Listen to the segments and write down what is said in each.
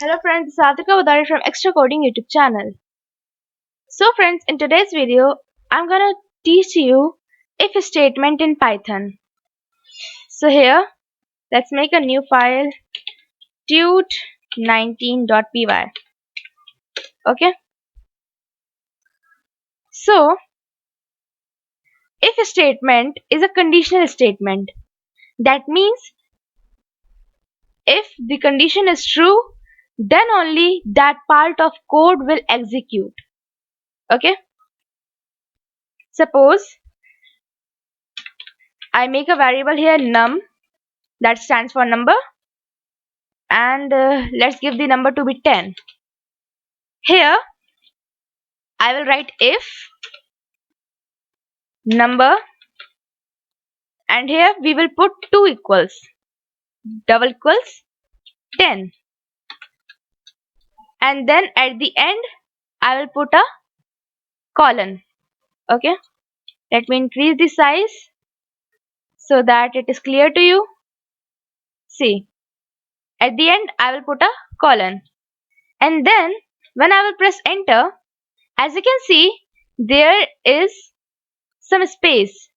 Hello friends, this is Atika Udari from Extra Coding YouTube channel. So friends, in today's video, I'm gonna teach you if statement in Python. So here, let's make a new file, tut19.py. Okay. So, if statement is a conditional statement. That means if the condition is true, then only that part of code will execute. Okay. Suppose I make a variable here num that stands for number, and let's give the number to be 10. Here I will write if number, and here we will put 2 equals double equals 10, and then at the end I will put a colon. Okay, let me increase the size so that it is clear to you. See, at the end I will put a colon, and then when I will press enter, as you can see, there is some space,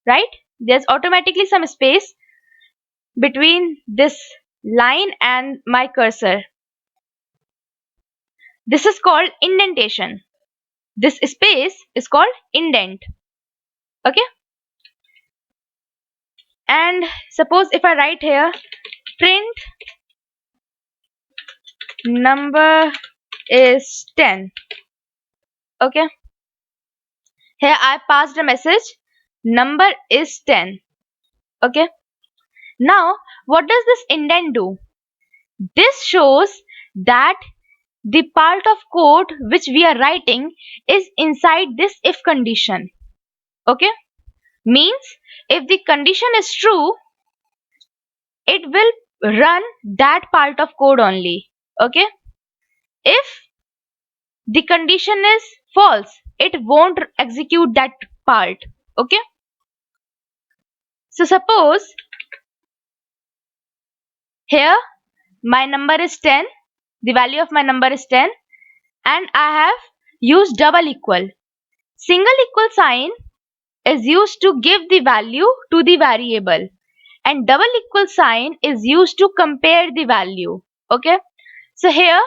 right? There's automatically some space between this line and my cursor. This is called indentation. This space is called indent. Okay. And suppose if I write here print number is 10. Okay. Here I passed a message number is 10. Okay. Now what does this indent do? This shows that the part of code which we are writing is inside this if condition. Okay, means if the condition is true, it will run that part of code only. Okay, if the condition is false, it won't execute that part. Okay, so suppose here my number is 10, the value of my number is 10, and I have used double equal. Single equal sign is used to give the value to the variable, and double equal sign is used to compare the value. Okay, so here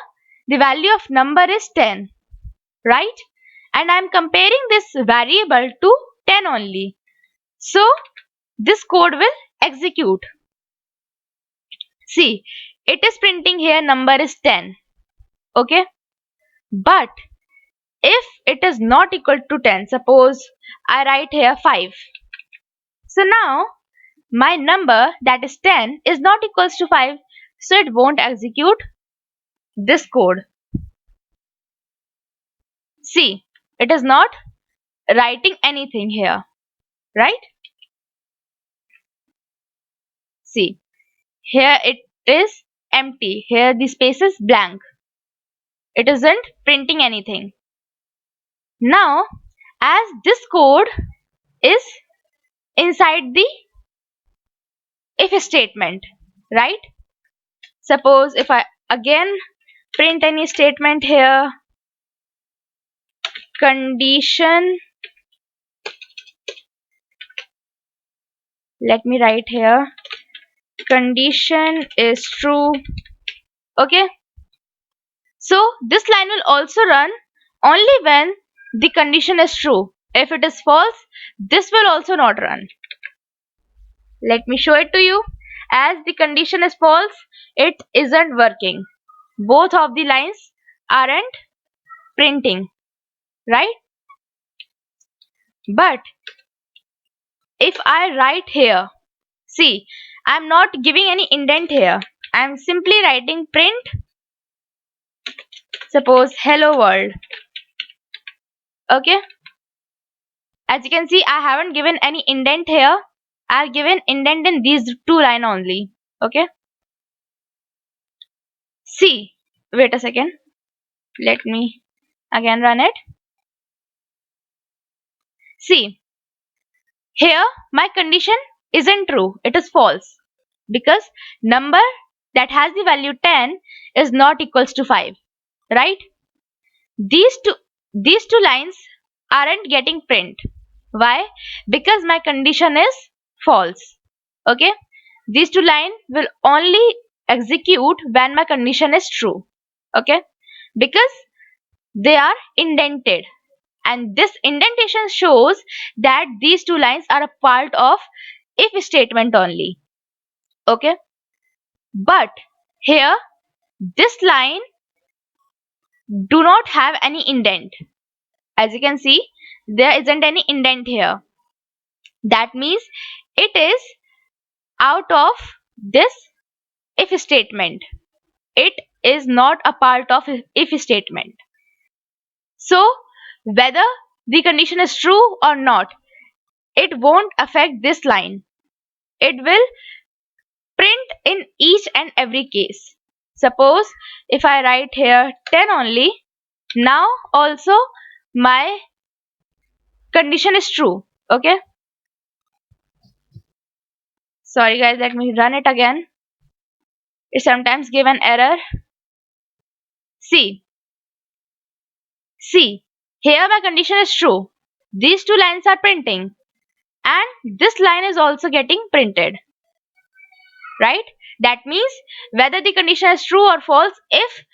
the value of number is 10, right? And I'm comparing this variable to 10 only, so this code will execute. See, it is printing here number is 10. Okay, but if it is not equal to 10, suppose I write here 5, so now my number that is 10 is not equals to 5, so it won't execute this code. See, it is not writing anything here, right? See, here it is empty, here the space is blank, it isn't printing anything. Now as this code is inside the if statement, right? Suppose if I again print any statement here, condition, let me write here condition is true. Okay, so this line will also run only when the condition is true. If it is false, this will also not run. Let me show it to you. As the condition is false, it isn't working. Both of the lines aren't printing, right? But if I write here, see, I'm not giving any indent here. I'm simply writing print, suppose hello world. Okay, as you can see, I haven't given any indent here. I've given indent in these two lines only. Okay, see, wait a second, let me again run it. See, here my condition isn't true, it is false, because number that has the value 10 is not equals to 5, right? These two lines aren't getting print. Why? Because my condition is false. Okay? These two lines will only execute when my condition is true. Okay? Because they are indented, and this indentation shows that these two lines are a part of if statement only. Okay? But here this line do not have any indent. As you can see, there isn't any indent here. That means it is out of this if statement. It is not a part of if statement. So whether the condition is true or not, it won't affect this line. It will print in each and every case. Suppose if I write here 10 only, now also my condition is true. Okay? Sorry guys, let me run it again. It sometimes give an error. See, here my condition is true. These two lines are printing, and this line is also getting printed, right? That means whether the condition is true or false, if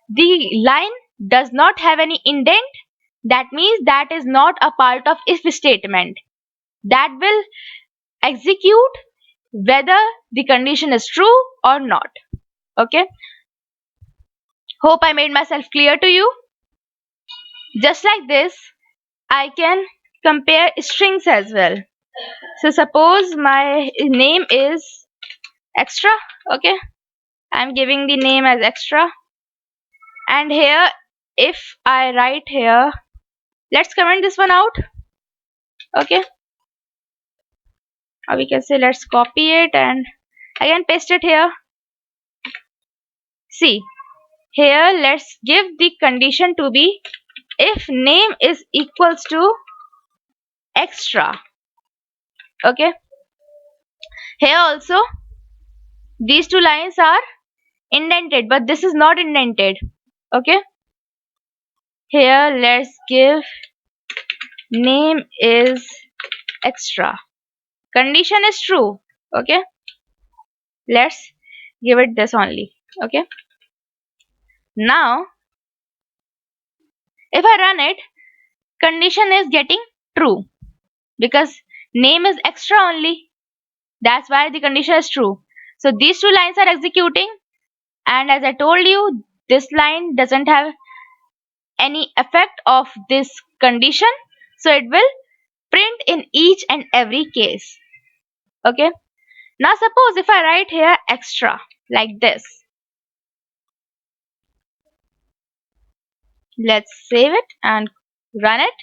the line does not have any indent, that means that is not a part of if statement. That will execute whether the condition is true or not. Okay? Hope I made myself clear to you. Just like this, I can compare strings as well. So suppose my name is extra. Okay, I'm giving the name as extra, and here if I write here, let's comment this one out. Okay, or we can say let's copy it and again paste it here. See, here let's give the condition to be if name is equals to extra. Okay, here also these two lines are indented, but this is not indented. Okay, here let's give name is extra, condition is true. Okay, let's give it this only. Okay, now if I run it, condition is getting true because name is extra only. That's why the condition is true. So these two lines are executing, and as I told you, this line doesn't have any effect of this condition, so it will print in each and every case. Okay, now suppose if I write here extra like this, let's save it and run it.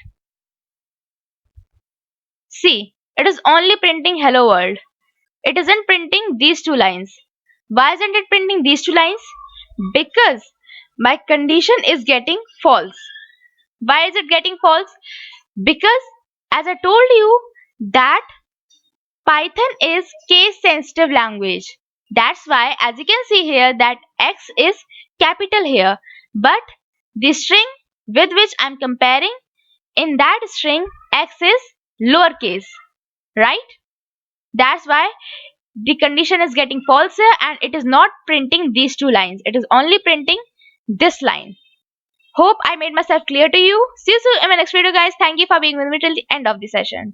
See, it is only printing hello world. It isn't printing these two lines. Why isn't it printing these two lines? Because my condition is getting false. Why is it getting false? Because as I told you that Python is case sensitive language. That's why as you can see here that X is capital here, but the string with which I'm comparing, in that string X is lowercase, right? That's why the condition is getting false here, and it is not printing these two lines. It is only printing this line. Hope I made myself clear to you. See you soon in my next video guys. Thank you for being with me till the end of the session.